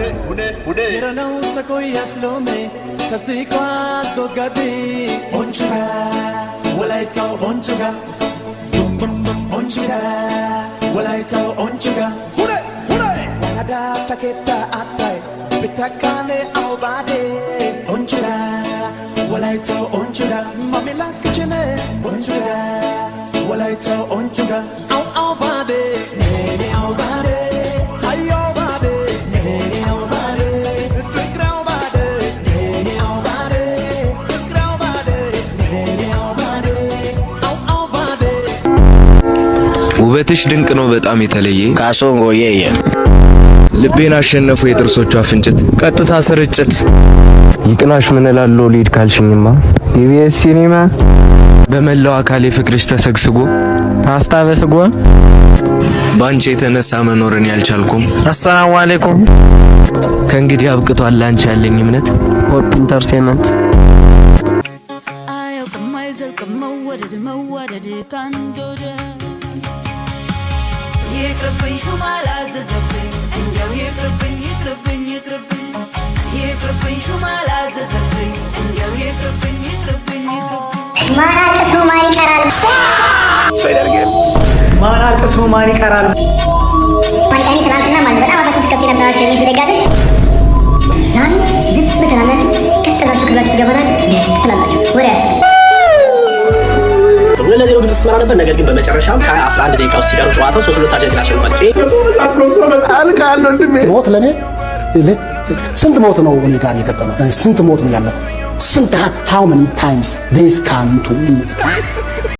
Yerano takoya slome tasikwa dogadi onchuga walaita onchuga bum bum bum onchuga walaita onchuga ada taketa atai bitakane aubade onchuga walaita onchuga mamila kichene onchuga walaita onchuga au aubade nene aubade ayo bade nene aubade fikrao bade nene aubade fikrao bade nene aubade au aubade ውበትሽ ድንቅ ነው በጣም የተለየ ካሶንጎዬ ልቤን አሸነፈው የጥርሶቿ ፍንጭት ቀጥታ ስርጭት ይቅናሽ ምን እላለሁ ሊድ ካልሽኝማ ኢቢኤስ ሲኒማ በመላው አካሌ ፍቅርሽ ተሰግስጎ አስታበስጎ ባንቺ የተነሳ መኖርን ያልቻልኩም አሰላሙ አለይኩም ከእንግዲህ አብቅቷል ላንቺ ያለኝ እምነት ሆፕ ኢንተርቴይንመንት አያውቅም አይዘልቅም መወደድ ካንዶደ ይቅርብኝ ሹም አላዘዘብኝ እንዲያው ይቅርብኝ ሹም አላዘዘብኝ እንዲያው ይቅርብኝ ማን አልቅሶ ማን ይቀራል? ማን አልቅሶ ማን ይቀራል? ማን ትናንትና ማለት በጣም አባቶች ከፍ የነበራቸው የሚስ ደጋፊዎች ዛሬ ዝም ትላላችሁ፣ ቀጥላችሁ ክላችሁ ትገባላችሁ ትላላችሁ። ወሬ ያስፈልግ ለዚህ ግብ ስትመራ ነበር። ነገር ግን በመጨረሻም ከ11 ደቂቃ ውስጥ ሲቀሩ ጨዋታው 3-2 አርጀንቲና አሸንፋለች። ሞት ለኔ ስንት ሞት ነው እኔ ጋር የገጠመው? ስንት ሞት ነው ያለኩት? ስንት how many times this come to me